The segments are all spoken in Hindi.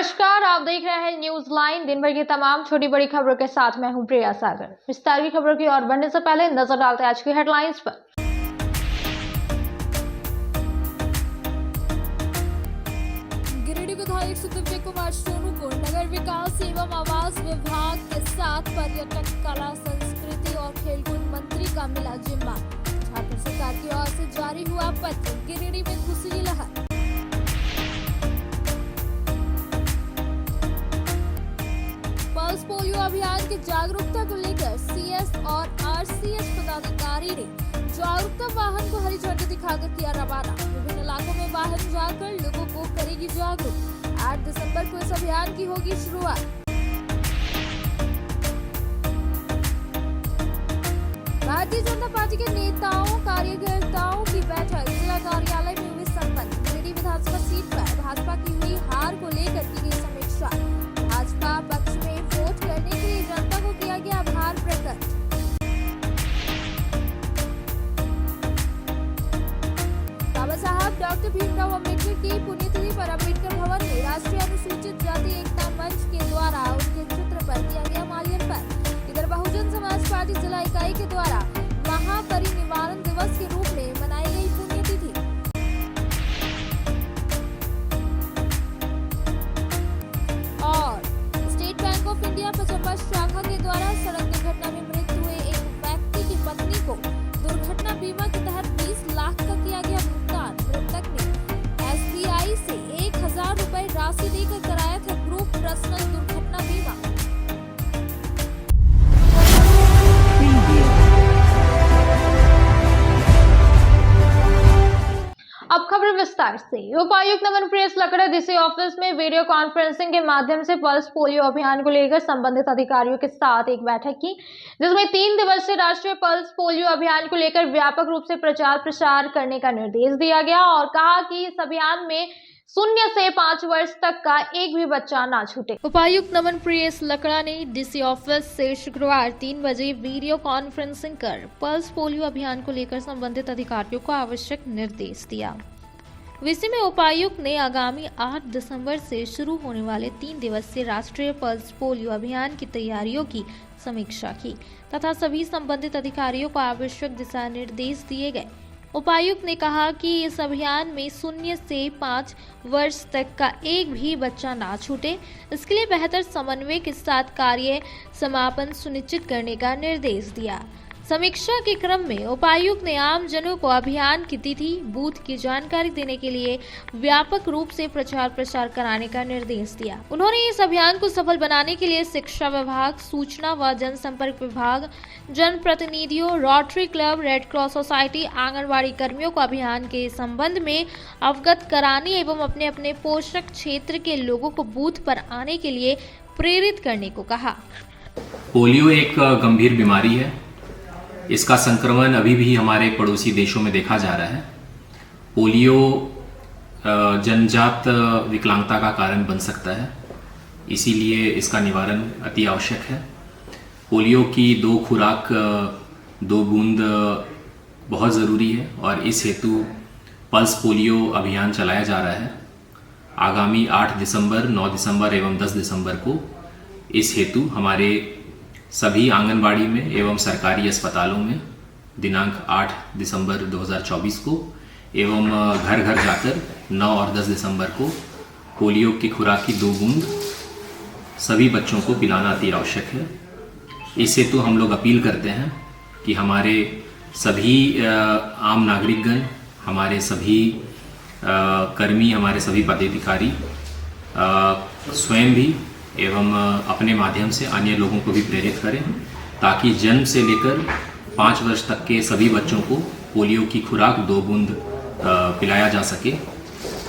नमस्कार, आप देख रहे हैं न्यूज लाइन। दिन भर की तमाम छोटी बड़ी खबरों के साथ मैं हूं प्रिया सागर। विस्तार की खबरों की ओर बढ़ने से पहले नजर डालते हैं आज की हेडलाइंस पर। गिरिडीह विधायक सुखदेव कुमार सोनू को नगर विकास एवं आवास विभाग के साथ पर्यटन, कला, संस्कृति और खेलकूद मंत्री का मिला जिम्मा। झारखंड सरकार की ओर से जारी हुआ पत्र, गिरिडीह में खुशी लहर। पल्स पोलियो अभियान की जागरूकता को लेकर सीएस और आरसीएस पदाधिकारी ने जागरूकता वाहन को हरी झंडी दिखाकर किया रवाना। विभिन्न इलाकों में वाहन जाकर लोगों को करेगी जागरूक। 8 दिसंबर को इस अभियान की होगी शुरुआत। भारतीय जनता पार्टी के नेताओं कार्यकर्ताओं की बैठक जिला कार्यालय में हुई संपन्न। गिरिडीह विधानसभा सीट पर भाजपा की हुई हार को लेकर की गई समीक्षा। भाजपा पक्ष में वोट करने के लिए जनता को किया गया आभार प्रकट। बाबा साहब डॉक्टर भीमराव अम्बेडकर की पुण्यतिथि पर अम्बेडकर भवन में राष्ट्रीय अनुसूचित जाति एकता मंच के द्वारा उनके चित्र पर दिया गया माल्यार्पण। इधर बहुजन समाज पार्टी जिला इकाई के द्वारा महापरिनिर्वाण दिवस के रूप में मनाई गई पुण्यतिथि। और state bank of India Pachamba शाखा के द्वारा सड़क दुर्घटना में मृत्यु हुए एक व्यक्ति की पत्नी को दुर्घटना बीमा के तहत 20 लाख का किया गया भुगतान। मृतक ने एसबीआई से 1000 रुपए राशि देकर कराया था ग्रुप पर्सनल दुर्घटना बीमा। अब खबर विस्तार से। उपायुक्त नमन प्रियस लकड़ा डीसी ऑफिस में वीडियो कॉन्फ्रेंसिंग के माध्यम से पल्स पोलियो अभियान को लेकर संबंधित अधिकारियों के साथ एक बैठक की, जिसमें 3 दिवसीय राष्ट्रीय पल्स पोलियो अभियान को लेकर व्यापक रूप से प्रचार प्रसार करने का निर्देश दिया गया और कहा कि इस अभियान में 0 से 5 वर्ष तक का एक भी बच्चा ना छूटे। उपायुक्त नमन प्रियस लकड़ा ने डीसी ऑफिस से शुक्रवार 3 बजे वीडियो कॉन्फ्रेंसिंग कर पल्स पोलियो अभियान को लेकर संबंधित अधिकारियों को आवश्यक निर्देश दिया। विषय में उपायुक्त ने आगामी 8 दिसंबर से शुरू होने वाले 3 दिवसीय राष्ट्रीय पल्स पोलियो अभियान की तैयारियों की समीक्षा की तथा सभी संबंधित अधिकारियों को आवश्यक दिशा निर्देश दिए गए। उपायुक्त ने कहा कि इस अभियान में 0 से 5 वर्ष तक का एक भी बच्चा ना छूटे, इसके लिए बेहतर समन्वय के साथ कार्य समापन सुनिश्चित करने का निर्देश दिया। समीक्षा के क्रम में उपायुक्त ने आम जनों को अभियान की तिथि, बूथ की जानकारी देने के लिए व्यापक रूप से प्रचार प्रसार कराने का निर्देश दिया। उन्होंने इस अभियान को सफल बनाने के लिए शिक्षा विभाग, सूचना व जनसंपर्क विभाग, जनप्रतिनिधियों, rotary club, red cross society, anganwadi कर्मियों को अभियान के संबंध में अवगत कराने एवं अपने अपने पोषक क्षेत्र के लोगों को बूथ पर आने के लिए प्रेरित करने को कहा। पोलियो एक गंभीर बीमारी है। इसका संक्रमण अभी भी हमारे पड़ोसी देशों में देखा जा रहा है। पोलियो जन्मजात विकलांगता का कारण बन सकता है, इसीलिए इसका निवारण अति आवश्यक है। पोलियो की 2 खुराक 2 बूंद बहुत ज़रूरी है और इस हेतु पल्स पोलियो अभियान चलाया जा रहा है। आगामी 8 दिसंबर, 9 दिसंबर एवं 10 दिसंबर को इस हेतु हमारे सभी आंगनबाड़ी में एवं सरकारी अस्पतालों में दिनांक 8 दिसंबर 2024 को एवं घर घर जाकर 9 और 10 दिसंबर को पोलियो की खुराक की 2 बूंद सभी बच्चों को पिलाना अति आवश्यक है। इस हेतु हम लोग अपील करते हैं कि हमारे सभी आम नागरिकगण, हमारे सभी कर्मी, हमारे सभी पदाधिकारी स्वयं भी एवं अपने माध्यम से अन्य लोगों को भी प्रेरित करें, ताकि जन्म से लेकर 5 वर्ष तक के सभी बच्चों को पोलियो की खुराक 2 बूंद पिलाया जा सके।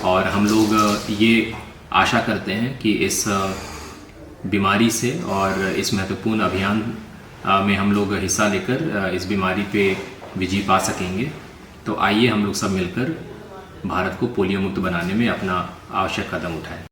और हम लोग ये आशा करते हैं कि इस बीमारी से और इस महत्वपूर्ण अभियान में हम लोग हिस्सा लेकर इस बीमारी पे विजय पा सकेंगे। तो आइए हम लोग सब मिलकर भारत को पोलियो मुक्त बनाने में अपना आवश्यक कदम उठाएं।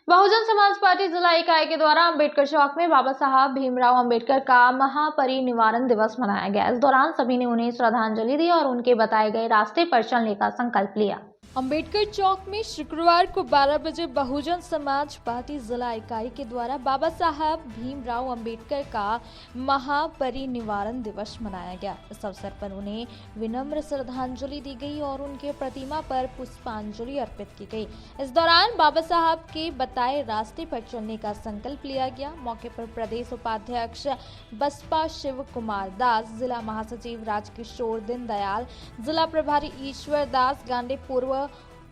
बहुजन समाज पार्टी जिला इकाई के द्वारा अंबेडकर चौक में बाबा साहब भीमराव अंबेडकर का महापरिनिर्वाण दिवस मनाया गया। इस दौरान सभी ने उन्हें श्रद्धांजलि दी और उनके बताए गए रास्ते पर चलने का संकल्प लिया। अंबेडकर चौक में शुक्रवार को 12 बजे बहुजन समाज पार्टी जिला इकाई के द्वारा बाबा साहब भीमराव अंबेडकर का महापरिनिर्वाण दिवस मनाया गया। इस अवसर पर उन्हें विनम्र श्रद्धांजलि दी गई और उनके प्रतिमा पर पुष्पांजलि अर्पित की गई। इस दौरान बाबा साहब के बताए रास्ते पर चलने का संकल्प लिया गया। मौके पर प्रदेश उपाध्यक्ष बसपा शिव कुमार दास, जिला महासचिव राजकिशोर दीनदयाल, जिला प्रभारी ईश्वर दास गांडे, पूर्व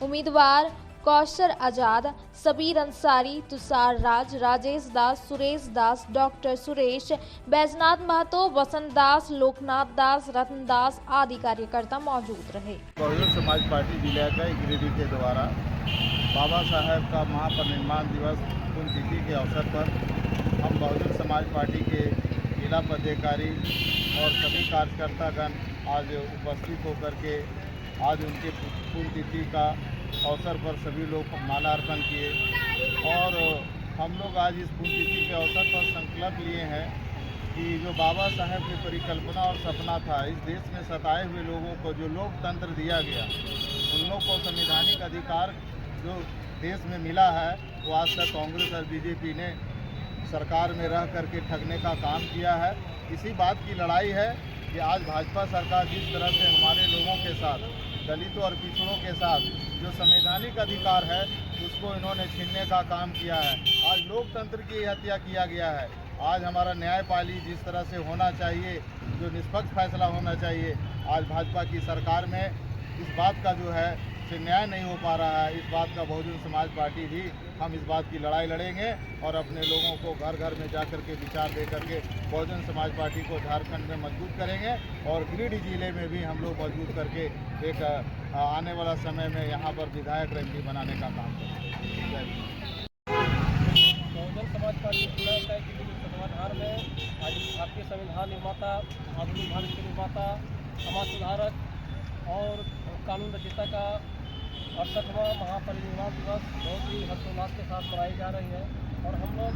उम्मीदवार कौशर आजाद, सबीर अंसारी, तुषार राज, राजेश दास, सुरेश दास, डॉक्टर सुरेश, बैजनाथ महतो, वसंत दास, लोकनाथ दास, रतन दास आदि कार्यकर्ता मौजूद रहे। बहुजन समाज पार्टी जिला का गिरिडीह के द्वारा बाबा साहब का महापरिनिर्वाण दिवस पुण्यतिथि के अवसर पर हम बहुजन समाज पार्टी के जिला पदाधिकारी और सभी कार्यकर्तागण आज उपस्थित होकर के आज उनके पुण्यतिथि का अवसर पर सभी लोग माल्यार्पण किए और हम लोग आज इस पुण्यतिथि के अवसर पर संकल्प लिए हैं कि जो बाबा साहब की परिकल्पना और सपना था, इस देश में सताए हुए लोगों को जो लोकतंत्र दिया गया, उन लोगों को संवैधानिक अधिकार जो देश में मिला है, वो आज तक कांग्रेस और बीजेपी ने सरकार में रह करके ठगने का काम किया है। इसी बात की लड़ाई है कि आज भाजपा सरकार जिस तरह से हमारे लोगों के साथ, दलितों और पिछड़ों के साथ जो संवैधानिक अधिकार है उसको इन्होंने छीनने का काम किया है। आज लोकतंत्र की हत्या किया गया है। आज हमारा न्यायपालिका जिस तरह से होना चाहिए, जो निष्पक्ष फैसला होना चाहिए, आज भाजपा की सरकार में इस बात का जो है से न्याय नहीं हो पा रहा है। इस बात का बहुजन समाज पार्टी भी हम इस बात की लड़ाई लड़ेंगे और अपने लोगों को घर घर में जाकर के विचार दे करके बहुजन समाज पार्टी को झारखंड में मजबूत करेंगे और गिरिडीह जिले में भी हम लोग मजबूत करके एक आने वाला समय में यहाँ पर विधायक रैली बनाने का काम करेंगे। बहुजन समाज पार्टी जिला इकाई के तत्वाधान में आज भारतीय संविधान निर्माता, आधुनिक भारत के निर्माता, समाज सुधारक और कानून रचयिता का 68वां महापरिनिर्वाण दिवस बहुत ही हर्षोल्लास के साथ मनाई जा रही है और हम लोग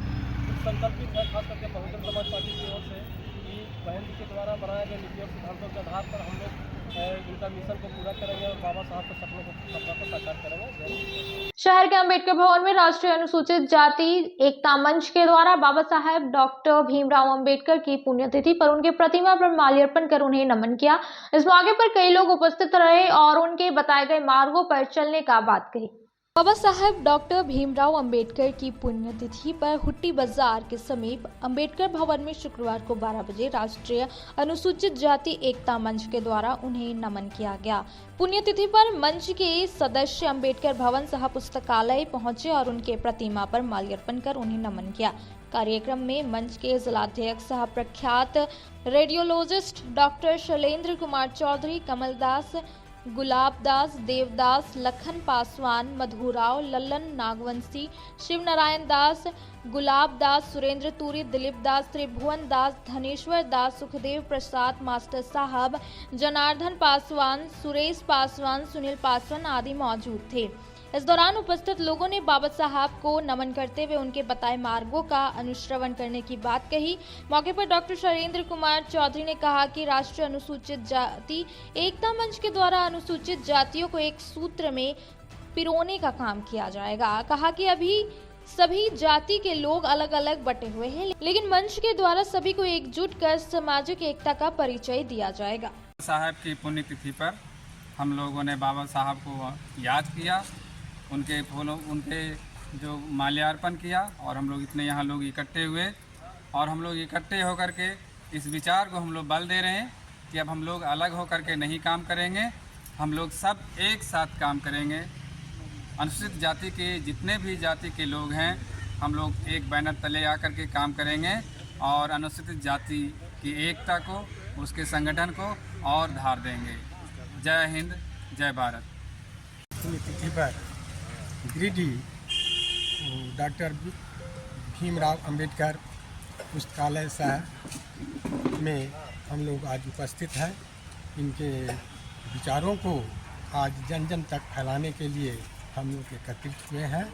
संकल्पित है, खास करके बहुजन समाज पार्टी की ओर से, कि बहन जी के द्वारा बनाए गए नीति और सिद्धांतों के आधार पर हम लोग इनका मिशन को पूरा करेंगे और बाबा साहब के सपनों को साकार करेंगे। शहर के अंबेडकर भवन में राष्ट्रीय अनुसूचित जाति एकता मंच के द्वारा बाबा साहब डॉक्टर भीमराव अंबेडकर की पुण्यतिथि पर उनके प्रतिमा पर माल्यार्पण कर उन्हें नमन किया। इस मौके पर कई लोग उपस्थित रहे और उनके बताए गए मार्गों पर चलने का बात कही। बाबा साहब डॉक्टर भीमराव अंबेडकर की पुण्यतिथि पर हुट्टी बाजार के समीप अंबेडकर भवन में शुक्रवार को 12 बजे राष्ट्रीय अनुसूचित जाति एकता मंच के द्वारा उन्हें नमन किया गया। पुण्यतिथि पर मंच के सदस्य अंबेडकर भवन सह पुस्तकालय पहुंचे और उनके प्रतिमा पर माल्यार्पण कर उन्हें नमन किया। कार्यक्रम में मंच के जिलाध्यक्ष सह प्रख्यात रेडियोलॉजिस्ट डॉक्टर शैलेंद्र कुमार चौधरी, कमलदास, गुलाबदास, देवदास, लखन पासवान, मधुराव, लल्लन नागवंशी, शिव नारायण दास, गुलाब दास, सुरेंद्र तुरी, दिलीप दास, त्रिभुवन दास, धनेश्वर दास, सुखदेव प्रसाद मास्टर साहब, जनार्दन पासवान, सुरेश पासवान, सुनील पासवान आदि मौजूद थे। इस दौरान उपस्थित लोगों ने बाबा साहब को नमन करते हुए उनके बताए मार्गों का अनुश्रवण करने की बात कही। मौके पर डॉक्टर शैलेंद्र कुमार चौधरी ने कहा कि राष्ट्रीय अनुसूचित जाति एकता मंच के द्वारा अनुसूचित जातियों को एक सूत्र में पिरोने का काम किया जाएगा। कहा कि अभी सभी जाति के लोग अलग अलग बटे हुए हैं, लेकिन मंच के द्वारा सभी को एकजुट कर सामाजिक एकता का परिचय दिया जाएगा। साहब की पुण्यतिथि पर हम लोगों ने बाबा साहब को याद किया, उनके जो माल्यार्पण किया और हम लोग इतने यहाँ लोग इकट्ठे हुए और हम लोग इकट्ठे होकर के इस विचार को हम लोग बल दे रहे हैं कि अब हम लोग अलग होकर के नहीं काम करेंगे, हम लोग सब एक साथ काम करेंगे। अनुसूचित जाति के जितने भी जाति के लोग हैं, हम लोग एक बैनर तले आकर के काम करेंगे और अनुसूचित जाति की एकता को, उसके संगठन को और धार देंगे। जय हिंद, जय भारत। पुण्यतिथि पर गिरिडीह डॉक्टर भीमराव अंबेडकर पुस्तकालय सह में हम लोग आज उपस्थित हैं। इनके विचारों को आज जन जन तक फैलाने के लिए हम लोग एकत्रित हुए हैं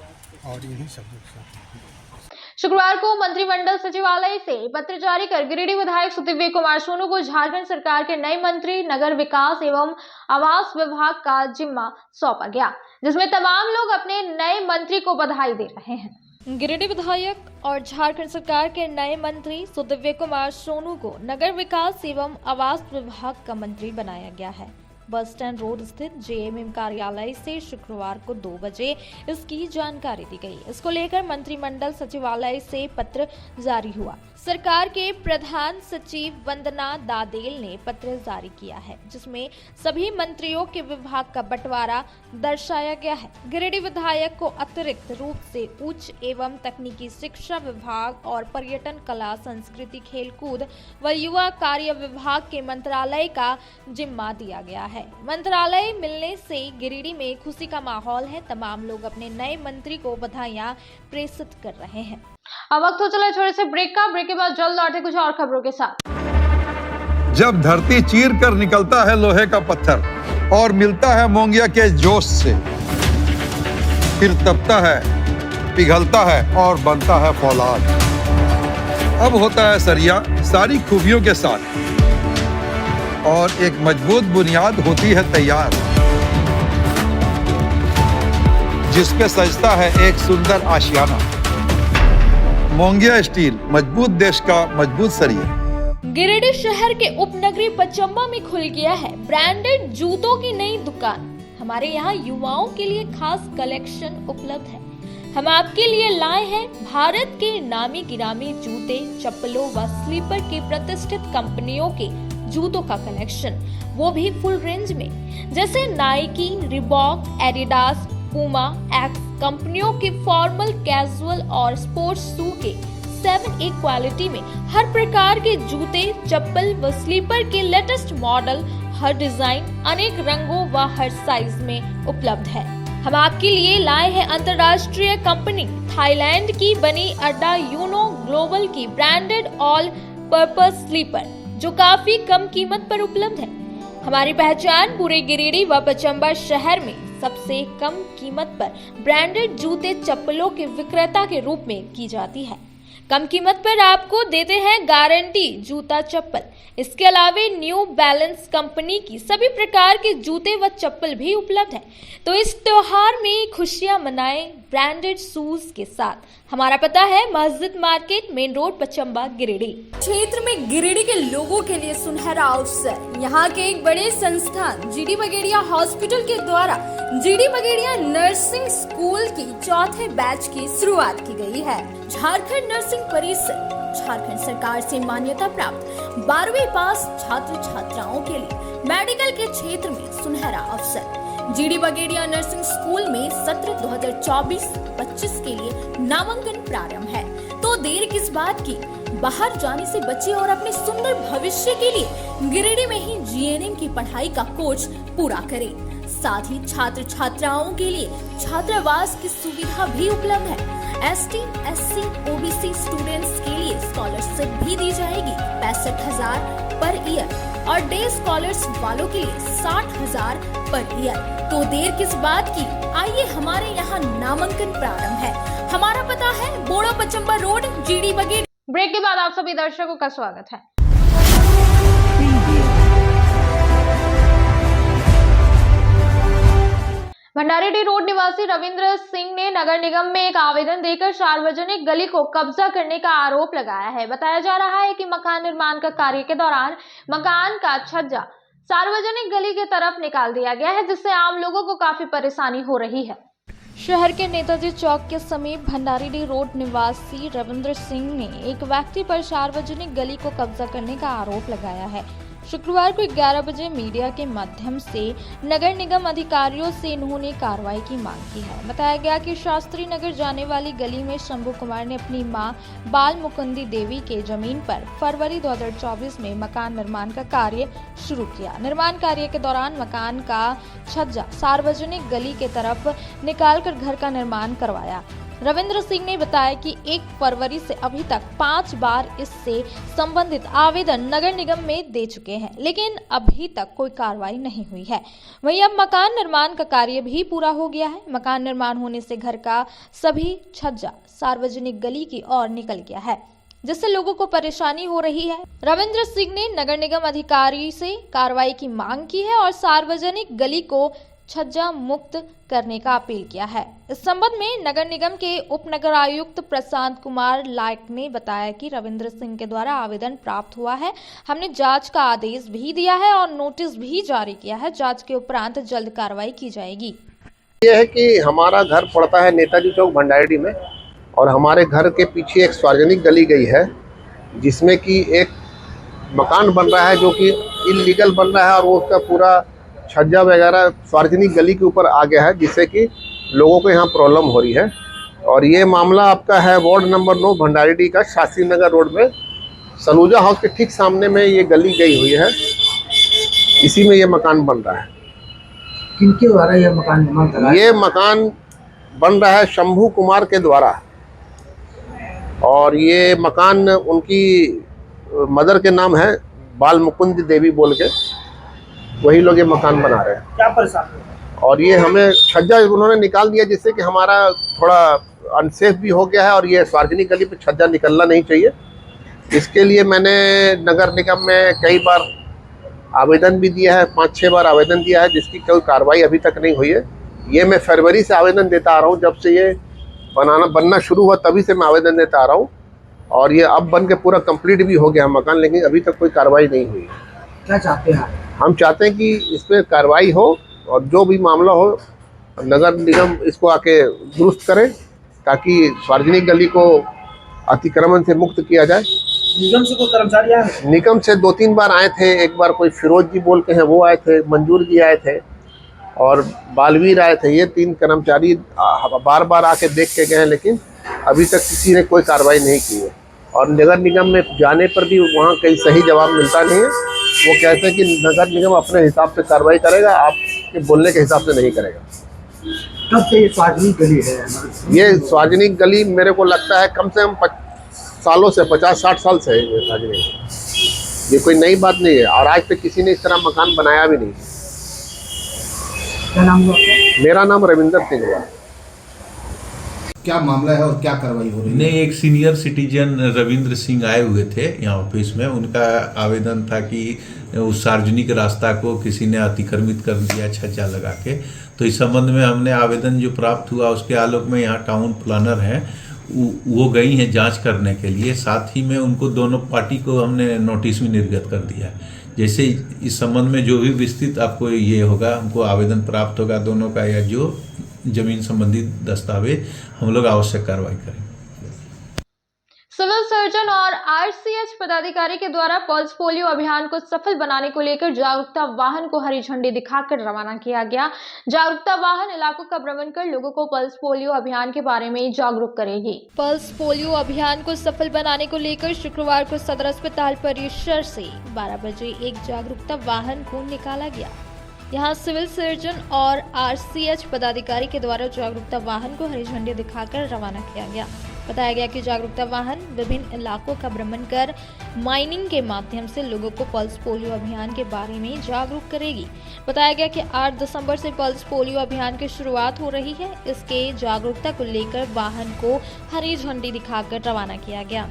और इन्हीं शब्दों के साथ शुक्रवार को मंत्रिमंडल सचिवालय से पत्र जारी कर गिरिडीह विधायक सुदिव्य कुमार सोनू को झारखंड सरकार के नए मंत्री नगर विकास एवं आवास विभाग का जिम्मा सौंपा गया, जिसमें तमाम लोग अपने नए मंत्री को बधाई दे रहे हैं। गिरिडीह विधायक और झारखंड सरकार के नए मंत्री सुदिव्य कुमार सोनू को नगर विकास एवं आवास विभाग का मंत्री बनाया गया है। बस स्टैंड रोड स्थित जेएमएम कार्यालय से शुक्रवार को 2 बजे इसकी जानकारी दी गई। इसको लेकर मंत्रिमंडल सचिवालय से पत्र जारी हुआ। सरकार के प्रधान सचिव वंदना दादेल ने पत्र जारी किया है, जिसमें सभी मंत्रियों के विभाग का बंटवारा दर्शाया गया है। गिरिडीह विधायक को अतिरिक्त रूप से उच्च एवं तकनीकी शिक्षा विभाग और पर्यटन, कला, संस्कृति, खेलकूद व युवा कार्य विभाग के मंत्रालय का जिम्मा दिया गया है। मंत्रालय मिलने से गिरिडीह में खुशी का माहौल है। तमाम लोग अपने नए मंत्री को बधाइयां प्रेषित कर रहे हैं। अब वक्त हो चला छोटे से ब्रेक का। ब्रेक के बाद जल्द लौटे कुछ और खबरों के साथ। जब धरती चीर कर निकलता है लोहे का पत्थर और मिलता है मोंगिया के जोश से, फिर तपता है, पिघलता है और बनता है फौलाद। अब होता है सरिया सारी खूबियों के साथ और एक मजबूत बुनियाद होती है तैयार, जिस पे सजता है एक सुंदर आशियाना। मोंगिया स्टील, मजबूत देश का मजबूत सरिया। गिरिडीह शहर के उपनगरी पचम्बा में खुल गया है ब्रांडेड जूतों की नई दुकान। हमारे यहाँ युवाओं के लिए खास कलेक्शन उपलब्ध है। हम आपके लिए लाए हैं भारत के नामी गिरामी जूते, चप्पलों व स्लीपर के प्रतिष्ठित कंपनियों के जूतों का कलेक्शन, वो भी फुल रेंज में, जैसे Nike, Reebok, Adidas, Puma, x कंपनियों के फॉर्मल, कैजुअल और स्पोर्ट्स शू के 7A क्वालिटी में हर प्रकार के जूते, चप्पल व स्लीपर के लेटेस्ट मॉडल, हर डिजाइन, अनेक रंगों व हर साइज में उपलब्ध है। हम आपके लिए लाए हैं अंतर्राष्ट्रीय कंपनी थाईलैंड की बनी अड्डा यूनो ग्लोबल की ब्रांडेड ऑल पर्पस स्लीपर, जो काफी कम कीमत पर उपलब्ध है। हमारी पहचान पूरे गिरिडीह व पचम्बा शहर में सबसे कम कीमत पर ब्रांडेड जूते, चप्पलों के विक्रेता के रूप में की जाती है। कम कीमत पर आपको देते हैं गारंटी जूता, चप्पल। इसके अलावा न्यू बैलेंस कंपनी की सभी प्रकार के जूते व चप्पल भी उपलब्ध है। तो इस त्योहार में खुशियां मनाएं ब्रांडेड शूज के साथ। हमारा पता है मस्जिद market, main road, Pachamba, Giridih. क्षेत्र में गिरिडीह के लोगों के लिए सुनहरा अवसर। यहाँ के एक बड़े संस्थान जीडी बगेड़िया हॉस्पिटल के द्वारा जीडी बगेड़िया नर्सिंग स्कूल की 4थे बैच की शुरुआत की गई है। झारखंड नर्सिंग परिषद झारखंड सरकार से मान्यता प्राप्त 12वीं पास छात्र छात्राओं के लिए मेडिकल के क्षेत्र में सुनहरा अवसर। जीडी बगेड़िया नर्सिंग स्कूल में सत्र 2024-25 के लिए नामांकन प्रारंभ है। तो देर किस बात की, बाहर जाने से बचे और अपने सुंदर भविष्य के लिए गिरिडीह में ही जीएनएम की पढ़ाई का कोर्स पूरा करें। साथ ही छात्र छात्राओं के लिए छात्रावास की सुविधा भी उपलब्ध है। एसटी, एससी, ओबीसी स्टूडेंट्स के लिए स्कॉलरशिप भी दी जाएगी 65,000 पर ईयर और डे स्कॉलर्स वालों के लिए 60,000 पर ईयर। तो देर किस बात की, आइए हमारे यहाँ नामांकन प्रारंभ है। हमारा पता है बोड़ा पचम्बा रोड, जीडी बगेड़िया। ब्रेक के बाद आप सभी दर्शकों का स्वागत है। भंडारीडीह रोड निवासी रविंद्र सिंह ने नगर निगम में एक आवेदन देकर सार्वजनिक गली को कब्जा करने का आरोप लगाया है। बताया जा रहा है कि मकान निर्माण का कार्य के दौरान मकान का छज्जा सार्वजनिक गली की तरफ निकाल दिया गया है, जिससे आम लोगों को काफी परेशानी हो रही है। शहर के नेताजी चौक के समीप भंडारीडीह रोड निवासी रविंद्र सिंह ने एक व्यक्ति पर सार्वजनिक गली को कब्जा करने का आरोप लगाया है। शुक्रवार को 11 बजे मीडिया के माध्यम से नगर निगम अधिकारियों से इन्होंने कार्रवाई की मांग की है। बताया गया कि शास्त्री नगर जाने वाली गली में शंभू कुमार ने अपनी मां बाल मुकुंदी देवी के जमीन पर फरवरी 2024 में मकान निर्माण का कार्य शुरू किया। निर्माण कार्य के दौरान मकान का छज्जा सार्वजनिक गली के तरफ निकालकर घर का निर्माण करवाया। रविंद्र सिंह ने बताया कि 1 फरवरी से अभी तक 5 बार इससे संबंधित आवेदन नगर निगम में दे चुके हैं, लेकिन अभी तक कोई कार्रवाई नहीं हुई है। वहीं अब मकान निर्माण का कार्य भी पूरा हो गया है। मकान निर्माण होने से घर का सभी छज्जा सार्वजनिक गली की ओर निकल गया है, जिससे लोगों को परेशानी हो रही है। रविंद्र सिंह ने नगर निगम अधिकारी से कार्रवाई की मांग की है और सार्वजनिक गली को छज्जा मुक्त करने का अपील किया है। इस संबंध में नगर निगम के उप नगर आयुक्त प्रशांत कुमार लायक ने बताया कि रविंद्र सिंह के द्वारा आवेदन प्राप्त हुआ है। हमने जांच का आदेश भी दिया है और नोटिस भी जारी किया है। जांच के उपरांत जल्द कार्रवाई की जाएगी। यह है कि हमारा घर पड़ता है नेताजी चौक भंडारी में, और हमारे घर के पीछे एक सार्वजनिक गली गई है, जिसमें कि एक मकान बन रहा है जो कि इलीगल बन रहा है, और वो उसका पूरा छज्जा वगैरह सार्वजनिक गली के ऊपर आ गया है, जिससे कि लोगों को यहाँ प्रॉब्लम हो रही है। और ये मामला आपका है वार्ड नंबर 9 भंडारी का शास्त्री नगर रोड में सलूजा हाउस के ठीक सामने में ये गली गई हुई है। इसी में ये मकान बन रहा है। किनके द्वारा यह मकान निर्माण कर रहा है? ये मकान बन रहा है शंभू कुमार के द्वारा, और ये मकान उनकी मदर के नाम है बाल मुकुंद देवी बोल के, वही लोग ये मकान बना रहे हैं। क्या परेशानी? और ये हमें छज्जा उन्होंने निकाल दिया, जिससे कि हमारा थोड़ा अनसेफ भी हो गया है, और ये सार्वजनिक गली पे छज्जा निकलना नहीं चाहिए। इसके लिए मैंने नगर निगम में कई बार आवेदन भी दिया है, 5-6 बार आवेदन दिया है, जिसकी कोई कार्रवाई अभी तक नहीं हुई है। ये मैं फरवरी से आवेदन देता आ रहा हूँ, जब से ये बनना शुरू हुआ तभी से मैं आवेदन देता आ रहा हूँ, और ये अब बन के पूरा कंप्लीट भी हो गया मकान, लेकिन अभी तक कोई कार्रवाई नहीं हुई है। क्या चाहते हैं? हम चाहते हैं कि इस पर कार्रवाई हो, और जो भी मामला हो नगर निगम इसको आके दुरुस्त करे, ताकि सार्वजनिक गली को अतिक्रमण से मुक्त किया जाए। निगम से कोई कर्मचारी आए? निगम से 2-3 बार आए थे। एक बार कोई फिरोज जी बोल के हैं वो आए थे, मंजूर जी आए थे, और बालवीर आए थे। ये 3 कर्मचारी बार बार आके देख के गए हैं, लेकिन अभी तक किसी ने कोई कार्रवाई नहीं की है। और नगर निगम में जाने पर भी वहाँ कहीं सही जवाब मिलता नहीं है। वो कहते हैं कि नगर निगम अपने हिसाब से कार्रवाई करेगा, आपके बोलने के हिसाब से नहीं करेगा। कब से ये सार्वजनिक गली है? ये सार्वजनिक गली मेरे को लगता है कम से कम सालों से 50-60 साल से है ये सार्वजनिक। ये कोई नई बात नहीं है, और आज तक किसी ने इस तरह मकान बनाया भी नहीं। क्या नाम हुआ आपका? मेरा नाम रविंदर सिंह हुआ। क्या मामला है और क्या कार्रवाई हो रही है? नहीं, एक सीनियर सिटीजन रविंद्र सिंह आए हुए थे यहाँ ऑफिस में। उनका आवेदन था कि उस सार्वजनिक रास्ता को किसी ने अतिक्रमित कर दिया छज्जा लगा के। तो इस संबंध में हमने आवेदन जो प्राप्त हुआ उसके आलोक में यहाँ टाउन प्लानर हैं, वो गई हैं जांच करने के लिए। साथ ही में उनको दोनों पार्टी को हमने नोटिस भी निर्गत कर दिया है। जैसे इस संबंध में जो भी विस्तृत आपको ये होगा, हमको आवेदन प्राप्त होगा दोनों का, या जो जमीन संबंधी दस्तावेज, हम लोग आवश्यक कार्रवाई करेंगे। सिविल सर्जन और आरसीएच पदाधिकारी के द्वारा पल्स पोलियो अभियान को सफल बनाने को लेकर जागरूकता वाहन को हरी झंडी दिखाकर रवाना किया गया। जागरूकता वाहन इलाकों का भ्रमण कर लोगों को पल्स पोलियो अभियान के बारे में जागरूक करेगी। पल्स पोलियो अभियान को सफल बनाने को लेकर शुक्रवार को सदर अस्पताल परिसर से 12 बजे एक जागरूकता वाहन को निकाला गया। यहाँ सिविल सर्जन और आरसीएच पदाधिकारी के द्वारा जागरूकता वाहन को हरी झंडी दिखाकर रवाना किया गया। बताया गया कि जागरूकता वाहन विभिन्न इलाकों का भ्रमण कर माइनिंग के माध्यम से लोगों को पल्स पोलियो अभियान के बारे में जागरूक करेगी। बताया गया कि 8 दिसंबर से पल्स पोलियो अभियान की शुरुआत हो रही है। इसके जागरूकता को लेकर वाहन को हरी झंडी दिखाकर रवाना किया गया।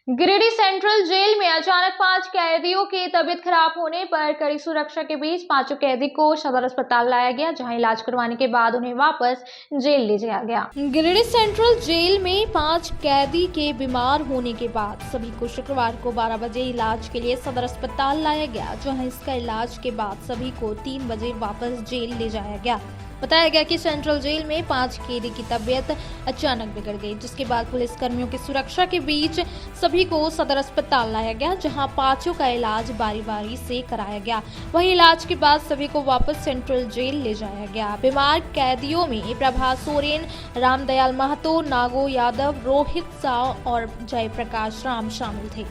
गिरिडीह सेंट्रल जेल में अचानक 5 कैदियों की तबीयत खराब होने पर कड़ी सुरक्षा के बीच 5 कैदी को सदर अस्पताल लाया गया, जहां इलाज करवाने के बाद उन्हें वापस जेल ले जाया गया। गिरिडीह सेंट्रल जेल में 5 कैदी के बीमार होने के बाद सभी को शुक्रवार को 12 बजे इलाज के लिए सदर अस्पताल लाया गया, जहां इसका इलाज के बाद सभी को 3 बजे वापस जेल ले जाया गया। बताया गया कि सेंट्रल जेल में 5 कैदी की तबीयत अचानक बिगड़ गई, जिसके बाद पुलिस कर्मियों की सुरक्षा के बीच सभी को सदर अस्पताल लाया गया, जहां 5 का इलाज बारी बारी से कराया गया। वहीं इलाज के बाद सभी को वापस सेंट्रल जेल ले जाया गया। बीमार कैदियों में प्रभात सोरेन, रामदयाल महतो, नागो यादव, रोहित साव और जयप्रकाश राम शामिल थे।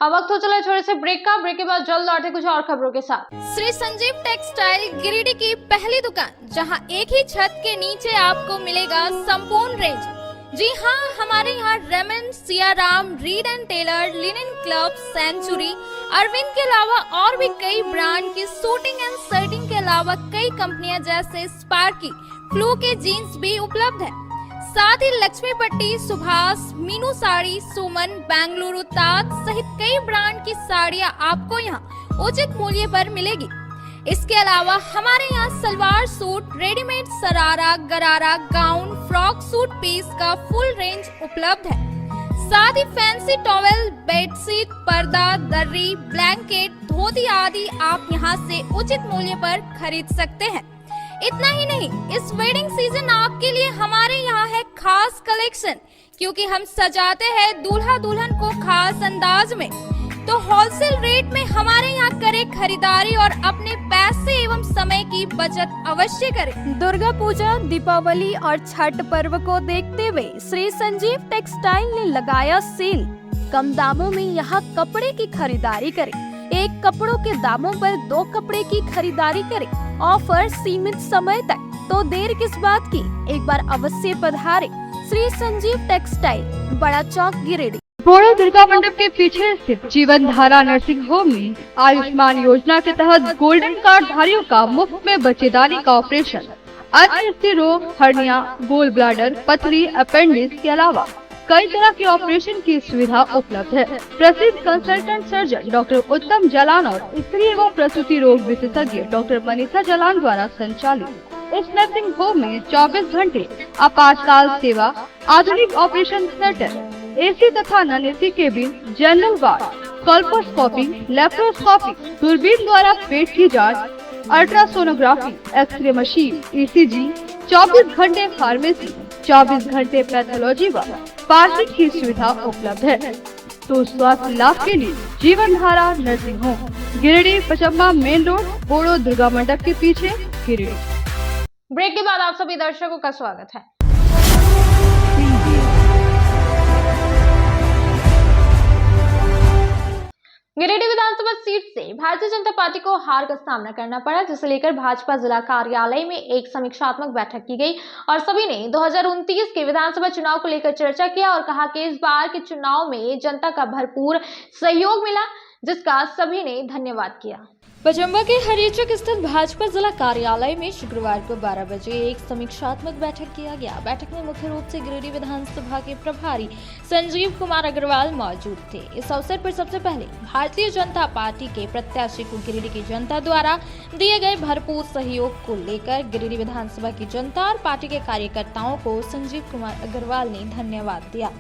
अब वक्त हो चला छोटे से ब्रेक का। ब्रेक के बाद जल्द लौटे कुछ और खबरों के साथ। श्री संजीव टेक्सटाइल गिरिडीह की पहली दुकान, जहां एक ही छत के नीचे आपको मिलेगा संपूर्ण रेंज। जी हाँ, हमारे यहाँ Raymond, Siyaram, Reid and Taylor, Linen Club, Century, Arvind के अलावा और भी कई ब्रांड की सूटिंग एंड शर्टिंग के अलावा कई कंपनियां जैसे स्पार्की, फ्लू के जीन्स भी उपलब्ध है। साथ ही लक्ष्मी पट्टी, सुभाष, मीनू साड़ी, सुमन, बेंगलुरु ताज सहित कई ब्रांड की साड़ियां आपको यहाँ उचित मूल्य पर मिलेगी। इसके अलावा हमारे यहाँ सलवार सूट, रेडीमेड सरारा, गरारा, गाउन, फ्रॉक सूट पीस का फुल रेंज उपलब्ध है। साथ ही फैंसी टॉवेल, बेडशीट, पर्दा, दर्री, ब्लैंकेट, धोती आदि आप यहाँ से उचित मूल्य पर खरीद सकते हैं। इतना ही नहीं, इस वेडिंग सीजन आपके लिए हमारे यहाँ है खास कलेक्शन, क्योंकि हम सजाते हैं दूल्हा दुल्हन को खास अंदाज में। तो होलसेल रेट में हमारे यहाँ करें खरीदारी और अपने पैसे एवं समय की बचत अवश्य करें। दुर्गा पूजा, दीपावली और छठ पर्व को देखते हुए श्री संजीव टेक्सटाइल ने लगाया सेल। कम दामों में यहाँ कपड़े की खरीदारी करें। एक कपड़ों के दामों पर 2 कपड़े की खरीदारी करें। ऑफर सीमित समय तक, तो देर किस बात की, एक बार अवश्य पधारें। श्री संजीव टेक्सटाइल, बड़ा चौक, गिरिडीह। बोड़ो दुर्गा मंडप के पीछे स्थित जीवन धारा नर्सिंग होम में आयुष्मान योजना के तहत गोल्डन कार्ड धारियों का मुफ्त में बच्चेदानी का ऑपरेशन, अन्य रोग, हर्निया, गोल ब्लाडर, पथरी, अपेंडिक्स के अलावा कई तरह के ऑपरेशन की सुविधा उपलब्ध है। प्रसिद्ध कंसल्टेंट सर्जन डॉक्टर उत्तम जलान और स्त्री एवं प्रसूति रोग विशेषज्ञ डॉक्टर मनीषा जलान द्वारा संचालित इस नर्सिंग होम में 24 घंटे आपातकाल सेवा, आधुनिक ऑपरेशन थिएटर, एसी तथा non AC cabin, general ward, colposcopy, laparoscopy, दूरबीन द्वारा पेट की जांच, अल्ट्रासोनोग्राफी, एक्सरे मशीन, ईसीजी, 24 घंटे फार्मेसी, 24 घंटे पैथोलॉजी व पार्सिंग की सुविधा उपलब्ध है। तो स्वास्थ्य लाभ के लिए Jeevan Dhara nursing home, Giridih, Pachamba main road, Bodo Durga Mandap के पीछे, गिरिडीह। ब्रेक के बाद आप सभी दर्शकों का स्वागत है। गिरिडीह विधानसभा सीट से भारतीय जनता पार्टी को हार का सामना करना पड़ा, जिसे लेकर भाजपा जिला कार्यालय में एक समीक्षात्मक बैठक की गई और सभी ने 2029 के विधानसभा चुनाव को लेकर चर्चा किया और कहा कि इस बार के चुनाव में जनता का भरपूर सहयोग मिला, जिसका सभी ने धन्यवाद किया। पचम्बा के हरिचक स्थित भाजपा जिला कार्यालय में शुक्रवार को 12 बजे एक समीक्षात्मक बैठक किया गया। बैठक में मुख्य रूप से गिरिडीह विधानसभा के प्रभारी संजीव कुमार अग्रवाल मौजूद थे। इस अवसर पर सबसे पहले भारतीय जनता पार्टी के प्रत्याशी को गिरिडीह की जनता द्वारा दिए गए भरपूर सहयोग को लेकर गिरिडीह विधानसभा की जनता और पार्टी के कार्यकर्ताओं को संजीव कुमार अग्रवाल ने धन्यवाद दिया।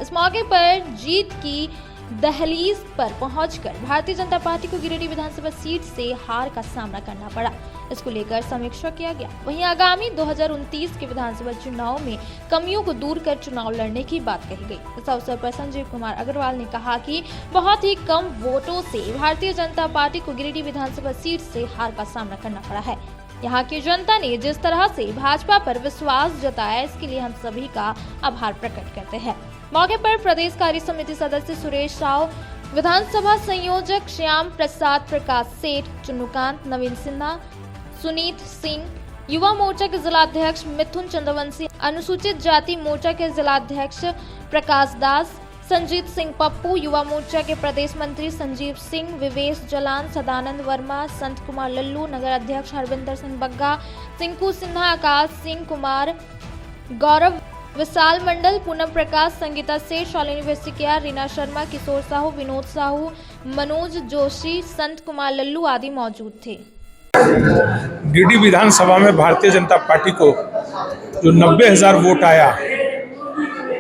इस मौके पर जीत की दहलीज पर पहुंचकर भारतीय जनता पार्टी को गिरिडीह विधानसभा सीट से हार का सामना करना पड़ा। इसको लेकर समीक्षा किया गया। वहीं आगामी 2029 के विधानसभा चुनाव में कमियों को दूर कर चुनाव लड़ने की बात कही गई। इस अवसर पर संजीव कुमार अग्रवाल ने कहा कि बहुत ही कम वोटों से भारतीय जनता पार्टी को गिरिडीह विधानसभा सीट से हार का सामना करना पड़ा है। यहाँ की जनता ने जिस तरह से भाजपा पर विश्वास जताया, इसके लिए हम सभी का आभार प्रकट करते हैं। मौके पर प्रदेश कार्य समिति सदस्य सुरेश राव, विधानसभा संयोजक श्याम प्रसाद, प्रकाश सेठ, चुन्नूकांत, नवीन सिन्हा, सुनीत सिंह, युवा मोर्चा के जिलाध्यक्ष मिथुन चंद्रवंशी, अनुसूचित जाति मोर्चा के जिलाध्यक्ष प्रकाश दास, संजीत सिंह पप्पू, युवा मोर्चा के प्रदेश मंत्री संजीव सिंह, विवेश जलान, सदानंद वर्मा, संत कुमार लल्लू, नगर अध्यक्ष हरविंदर सिंह बग्गा, सिंकू सिन्हा, आकाश सिंह कुमार, गौरव, विशाल मंडल, पूनम प्रकाश, संगीता सेठ, शालिनी वेसिकिया, रीना शर्मा, किशोर साहू, विनोद साहू, मनोज जोशी, संत कुमार लल्लू आदि मौजूद थे। गिरिडीह विधानसभा में भारतीय जनता पार्टी को जो 90,000 वोट आया,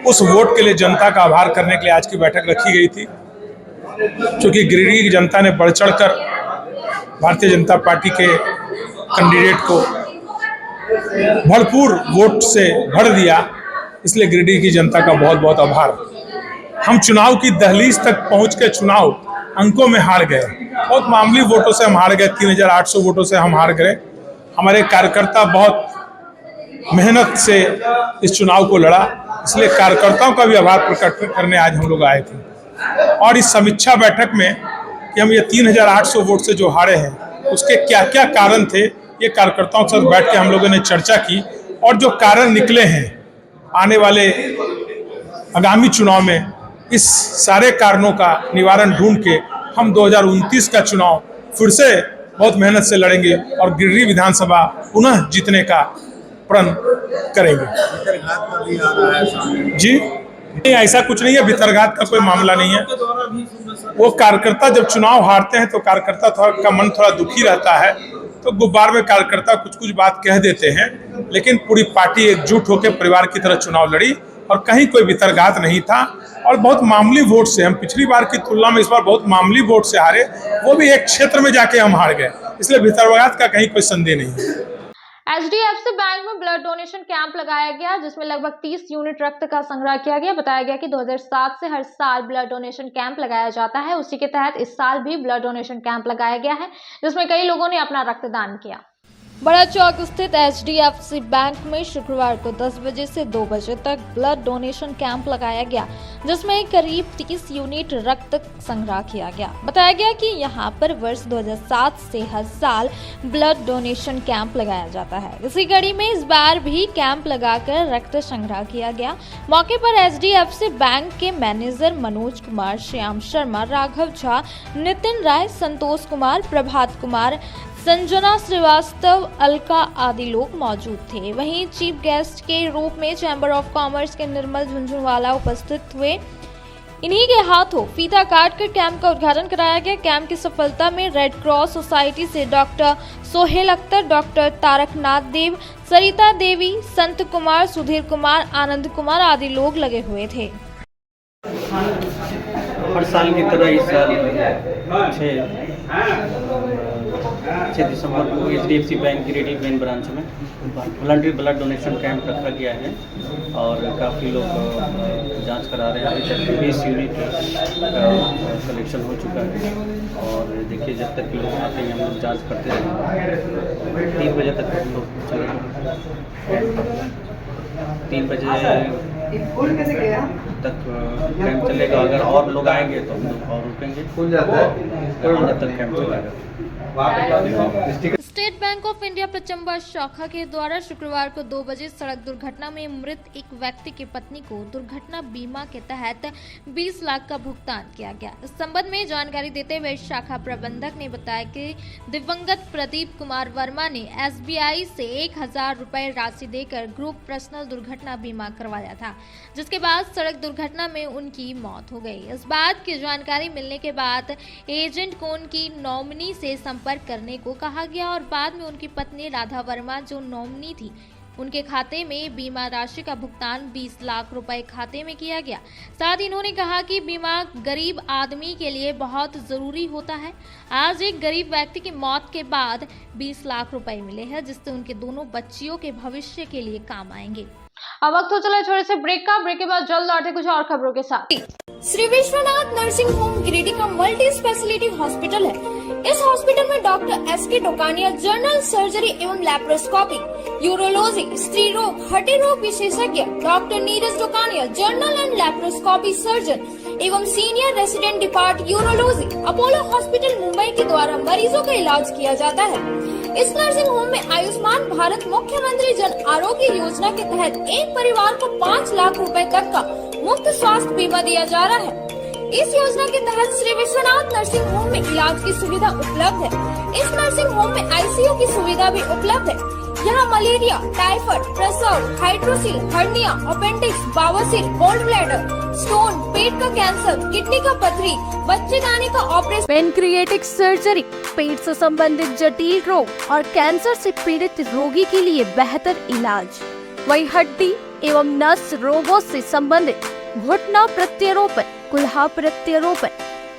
उस वोट के लिए जनता का आभार करने के लिए आज की बैठक रखी गई थी। क्योंकि गिरिडीह की जनता ने बढ़ चढ़कर भारतीय जनता पार्टी के कैंडिडेट को भरपूर वोट से भर दिया, इसलिए गिरिडीह की जनता का बहुत बहुत आभार। हम चुनाव की दहलीज तक पहुंच के चुनाव अंकों में हार गए, बहुत मामूली वोटों से हम हार गए, 3,800 वोटों से हम हार गए। हमारे कार्यकर्ता बहुत मेहनत से इस चुनाव को लड़ा, इसलिए कार्यकर्ताओं का भी आभार प्रकट करने आज हम लोग आए थे। और इस समीक्षा बैठक में कि हम ये 3800 वोट से जो हारे हैं उसके क्या क्या कारण थे, ये कार्यकर्ताओं के साथ बैठ के हम लोगों ने चर्चा की और जो कारण निकले हैं आने वाले आगामी चुनाव में, इस सारे कारणों का निवारण ढूंढ के हम 2029 का चुनाव फिर से बहुत मेहनत से लड़ेंगे और गिरिडीह विधानसभा पुनः जीतने का प्रण करेंगे। जी नहीं, ऐसा कुछ नहीं है, भितरघात का कोई मामला नहीं है। वो कार्यकर्ता जब चुनाव हारते हैं तो कार्यकर्ता का मन थोड़ा दुखी रहता है, तो गुब्बार में कार्यकर्ता कुछ कुछ बात कह देते हैं, लेकिन पूरी पार्टी एकजुट होकर परिवार की तरह चुनाव लड़ी और कहीं कोई भितरघात नहीं था और बहुत मामूली वोट से, हम पिछली बार की तुलना में इस बार बहुत मामूली वोट से हारे, वो भी एक क्षेत्र में जाके हम हार गए, इसलिए भितरघात का कहीं कोई संदेह नहीं है। HDFC बैंक में ब्लड डोनेशन कैंप लगाया गया, जिसमें लगभग 30 यूनिट रक्त का संग्रह किया गया। बताया गया कि 2007 से हर साल ब्लड डोनेशन कैंप लगाया जाता है, उसी के तहत इस साल भी ब्लड डोनेशन कैंप लगाया गया है, जिसमें कई लोगों ने अपना रक्तदान किया। बड़ा चौक स्थित HDFC बैंक में शुक्रवार को 10 बजे से 2 बजे तक ब्लड डोनेशन कैंप लगाया गया, जिसमें करीब 30 यूनिट रक्त संग्रह किया गया। बताया गया कि यहां पर वर्ष 2007 से हर साल ब्लड डोनेशन कैंप लगाया जाता है। इसी कड़ी में इस बार भी कैंप लगाकर रक्त संग्रह किया गया। मौके पर HDFC बैंक के मैनेजर मनोज कुमार, श्याम शर्मा, राघव झा, नितिन राय, संतोष कुमार, प्रभात कुमार, संजना श्रीवास्तव, अलका आदि लोग मौजूद थे। वहीं चीफ गेस्ट के रूप में चैम्बर ऑफ कॉमर्स के निर्मल झुंझुनवाला उपस्थित हुए। इन्हीं के हाथों फीता काटकर कैंप का उद्घाटन कराया गया। कैंप की सफलता में रेड क्रॉस सोसाइटी से डॉक्टर सोहेल अख्तर, डॉक्टर तारकनाथ देव, सरिता देवी, संत कुमार, सुधीर कुमार, आनंद कुमार आदि लोग लगे हुए थे। हर साल की तरह इस साल 6 दिसंबर को HDFC bank Giridih main branch में वॉलंटरी ब्लड डोनेशन कैंप रखा गया है और काफ़ी लोग जांच करा रहे हैं। अभी तक 20 यूनिट का कलेक्शन हो चुका है और देखिए जब तक लोग आते हैं हम लोग जाँच करते हैं। 3 बजे तक हम लोग चलेंगे, 3 बजे तक कैंप चलेगा। अगर और लोग आएंगे तो हम लोग और रुकेंगे, जब तक कैंप चलेगा। State bank of India Pachamba शाखा के द्वारा शुक्रवार को 2 बजे सड़क दुर्घटना में मृत एक व्यक्ति की पत्नी को दुर्घटना बीमा के तहत 20 लाख का भुगतान किया गया। इस संबंध में जानकारी देते हुए शाखा प्रबंधक ने बताया कि दिवंगत प्रदीप कुमार वर्मा ने SBI से 1000 रुपए राशि देकर ग्रुप पर्सनल दुर्घटना बीमा करवाया था, जिसके बाद सड़क दुर्घटना में उनकी मौत हो गई। इस बात की जानकारी मिलने के बाद एजेंट को उनकी नॉमिनी से संपर्क करने को कहा गया और बाद में उनकी पत्नी राधा वर्मा जो नॉमिनी थी उनके खाते में बीमा राशि का भुगतान 20 लाख रुपए खाते में किया गया। साथ ही इन्होंने कहा कि बीमा गरीब आदमी के लिए बहुत जरूरी होता है। आज एक गरीब व्यक्ति की मौत के बाद 20 लाख रुपए मिले हैं, जिससे उनके दोनों बच्चियों के भविष्य के लिए काम आएंगे। अब वक्त हो चला छोटे से ब्रेक का। ब्रेक के बाद जल्द लौटे कुछ और खबरों के साथ। श्री विश्वनाथ नर्सिंग होम गिरिडीह का मल्टी स्पेशलिटी हॉस्पिटल है। इस हॉस्पिटल में doctor SK Tokania general surgery एवं लैप्रोस्कोपी, यूरोलॉजी, स्त्री रोग, हड्डी रोग विशेषज्ञ, doctor Neeraj Tokania general and laparoscopy surgeon एवं senior resident depart urology, Apollo hospital Mumbai के द्वारा मरीजों का इलाज किया जाता है। इस नर्सिंग होम में आयुष्मान भारत मुख्यमंत्री जन आरोग्य योजना के तहत एक परिवार को 5 लाख रुपए तक का मुफ्त स्वास्थ्य बीमा दिया जा रहा है। इस योजना के तहत श्री विश्वनाथ नर्सिंग होम में इलाज की सुविधा उपलब्ध है। इस नर्सिंग होम में ICU की सुविधा भी उपलब्ध है। यहाँ मलेरिया, टाइफाइड, प्रसव, हाइड्रोसिल, हर्निया, अपेंडिक्स, बवासीर, गोल्ड ब्लैडर, स्टोन, पेट का कैंसर, किडनी का पथरी, बच्चेदानी का ऑपरेशन, पेनक्रिएटिक सर्जरी, पेट से संबंधित जटिल रोग और कैंसर से पीड़ित रोगी के लिए बेहतर इलाज। वहीं हड्डी एवं नस रोगों से संबंधित घुटना प्रत्यारोपण, कुल्हा प्रत्यारोपण,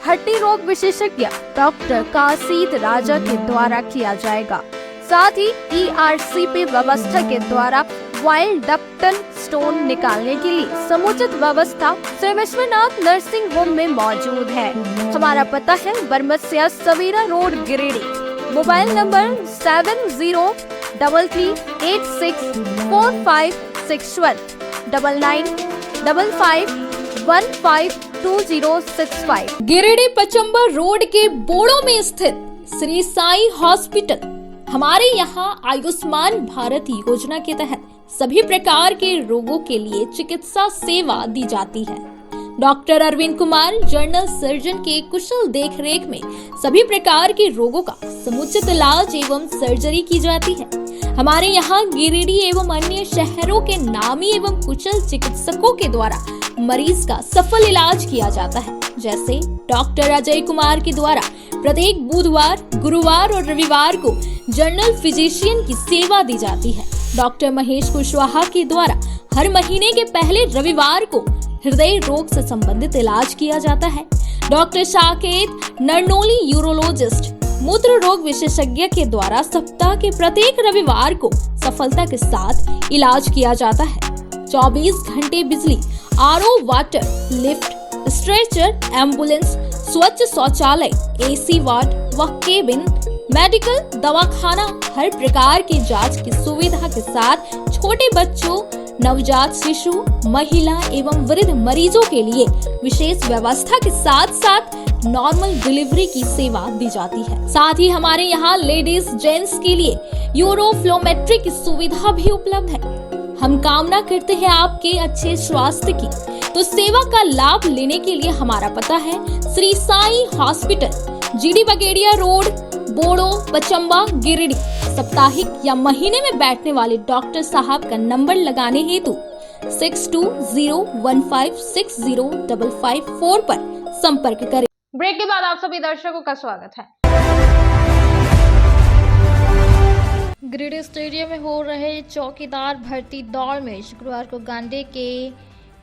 हड्डी रोग विशेषज्ञ डॉक्टर काशीद राजा के द्वारा किया जाएगा। साथ ही ERCP व्यवस्था के द्वारा वाइल्ड डक्टल स्टोन निकालने के लिए समुचित व्यवस्था श्री विश्वनाथ नर्सिंग होम में मौजूद है। हमारा पता है Baramasia Savera road Giridih. Mobile number 7033864561 995515 62065। Giridih Pachambar road के बोड़ो में स्थित श्री साई हॉस्पिटल। हमारे यहाँ आयुष्मान भारत योजना के तहत सभी प्रकार के रोगों के लिए चिकित्सा सेवा दी जाती है। Doctor Arvind Kumar general surgeon के कुशल देखरेख में सभी प्रकार के रोगों का समुचित इलाज एवं सर्जरी की जाती है। हमारे यहाँ गिरिडीह एवं अन्य शहरों के नामी एवं कुशल चिकित्सकों के द्वारा मरीज का सफल इलाज किया जाता है। जैसे डॉक्टर अजय कुमार के द्वारा प्रत्येक बुधवार, गुरुवार और रविवार को जनरल फिजिशियन की सेवा दी जाती है। डॉक्टर महेश कुशवाहा के द्वारा हर महीने के पहले रविवार को हृदय रोग से संबंधित इलाज किया जाता है। डॉक्टर साकेत नरनोली यूरोलॉजिस्ट मूत्र रोग विशेषज्ञ के द्वारा सप्ताह के प्रत्येक रविवार को सफलता के साथ इलाज किया जाता है। 24 घंटे बिजली, RO water, lift, stretcher, ambulance, स्वच्छ शौचालय, एसी वार्ड व केबिन, मेडिकल, दवाखाना, हर प्रकार की जांच की सुविधा के साथ छोटे बच्चों, नवजात शिशु, महिला एवं वृद्ध मरीजों के लिए विशेष व्यवस्था के साथ साथ नॉर्मल डिलीवरी की सेवा दी जाती है। साथ ही हमारे यहाँ लेडीज जेंट्स के लिए यूरोफ्लोमेट्री की सुविधा भी उपलब्ध है। हम कामना करते हैं आपके अच्छे स्वास्थ्य की, तो सेवा का लाभ लेने के लिए हमारा पता है Shri Sai hospital, GD Bagedia road, Bodo, Pachamba, Giridih. साप्ताहिक या महीने में बैठने वाले डॉक्टर साहब का नंबर लगाने हेतु 6201560554 पर संपर्क करें। ब्रेक के बाद आप सभी दर्शकों का स्वागत है। गिरिडीह स्टेडियम में हो रहे चौकीदार भर्ती दौड़ में शुक्रवार को गांडे के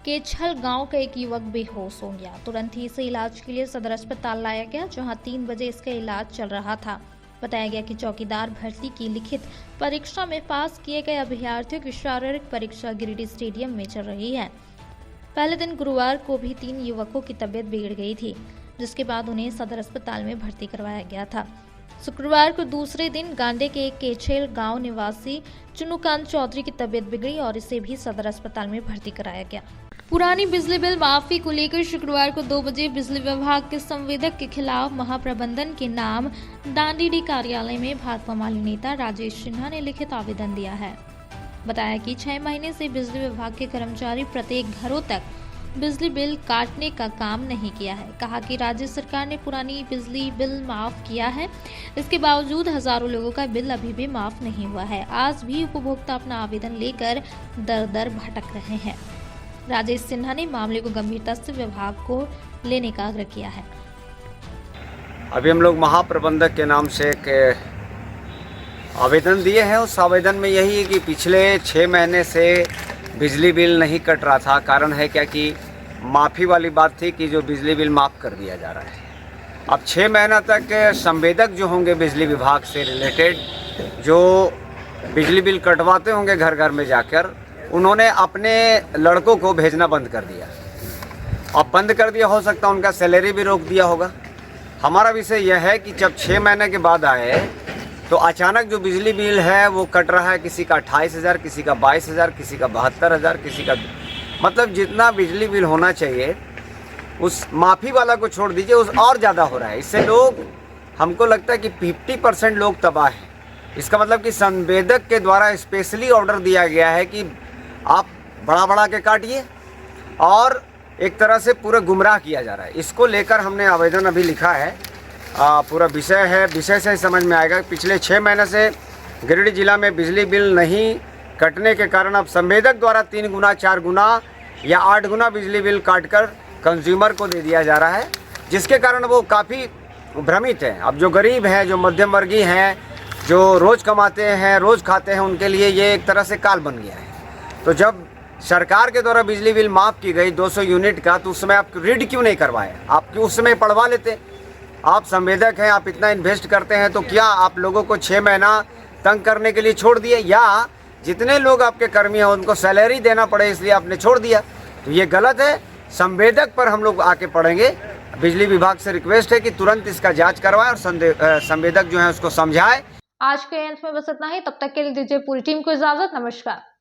केछल गांव का एक युवक बेहोश हो गया। तुरंत ही इसे इलाज के लिए सदर अस्पताल लाया गया, जहां 3 बजे इसका इलाज चल रहा था। बताया गया कि चौकीदार भर्ती की लिखित परीक्षा में पास किए गए अभ्यर्थियों की शारीरिक परीक्षा गिरिडीह स्टेडियम में चल रही है। पहले दिन गुरुवार को भी 3 युवकों की तबीयत बिगड़ गई थी, जिसके बाद उन्हें सदर अस्पताल में भर्ती करवाया गया था। शुक्रवार को दूसरे दिन गांडे के एक केछेल गांव निवासी चुनुकांत चौधरी की तबीयत बिगड़ी और इसे भी सदर अस्पताल में भर्ती कराया गया। पुरानी बिजली बिल माफी को लेकर शुक्रवार को 2 बजे बिजली विभाग के संवेदक के खिलाफ महाप्रबंधन के नाम डांडीडी कार्यालय में भाकपा माले नेता राजेश सिन्हा ने लिखित आवेदन दिया है। बताया कि 6 महीने से बिजली विभाग के कर्मचारी प्रत्येक घरों तक बिजली बिल काटने का काम नहीं किया है। कहा कि राज्य सरकार ने पुरानी बिजली बिल माफ किया है, इसके बावजूद हजारों लोगों का बिल अभी भी माफ नहीं हुआ है। आज भी उपभोक्ता अपना आवेदन लेकर दर दर भटक रहे हैं। राजेश सिन्हा ने मामले को गंभीरता से विभाग को लेने का आग्रह किया है। अभी हम लोग महाप्रबंधक के नाम से एक आवेदन दिए हैं। उस आवेदन में यही है कि पिछले 6 महीने से बिजली बिल नहीं कट रहा था। कारण है क्या कि माफ़ी वाली बात थी कि जो बिजली बिल माफ़ कर दिया जा रहा है। अब 6 महीना तक संवेदक जो होंगे बिजली विभाग से रिलेटेड, जो बिजली बिल कटवाते होंगे घर घर में जाकर, उन्होंने अपने लड़कों को भेजना बंद कर दिया। अब बंद कर दिया, हो सकता है उनका सैलरी भी रोक दिया होगा। हमारा विषय यह है कि जब 6 महीने के बाद आए तो अचानक जो बिजली बिल है वो कट रहा है। किसी का 28,000, किसी का 22,000, किसी का 72,000, किसी का, मतलब जितना बिजली बिल होना चाहिए उस माफ़ी वाला को छोड़ दीजिए, उस और ज़्यादा हो रहा है। इससे लोग, हमको लगता है कि 50% लोग तबाह हैं। इसका मतलब कि संवेदक के द्वारा स्पेशली ऑर्डर दिया गया है कि आप बढ़ा के काटिए, और एक तरह से पूरा गुमराह किया जा रहा है। इसको लेकर हमने आवेदन अभी लिखा है। पूरा विषय है, विषय से समझ में आएगा। पिछले 6 महीने से गिरिडीह जिला में बिजली बिल नहीं कटने के कारण अब संवेदक द्वारा 3 गुना, 4 गुना या 8 गुना बिजली बिल काटकर कंज्यूमर को दे दिया जा रहा है, जिसके कारण वो काफ़ी भ्रमित हैं। अब जो गरीब हैं, जो मध्यम वर्गीय हैं, जो रोज़ कमाते हैं, रोज़ खाते हैं, उनके लिए ये एक तरह से काल बन गया है। तो जब सरकार के द्वारा बिजली बिल माफ़ की गई 200 यूनिट का, तो उस समय आप रीड क्यों नहीं करवाए? आप उस समय पढ़वा लेते। आप संवेदक हैं, आप इतना इन्वेस्ट करते हैं, तो क्या आप लोगों को 6 महीना तंग करने के लिए छोड़ दिए, या जितने लोग आपके कर्मी हैं उनको सैलरी देना पड़े इसलिए आपने छोड़ दिया? तो ये गलत है। संवेदक पर हम लोग आके पढ़ेंगे। बिजली विभाग से रिक्वेस्ट है कि तुरंत इसका जांच करवाएं और संवेदक जो है उसको समझाए। आज के अंत में बस इतना ही। तब तक के लिए दीजिए पूरी टीम को इजाजत। नमस्कार।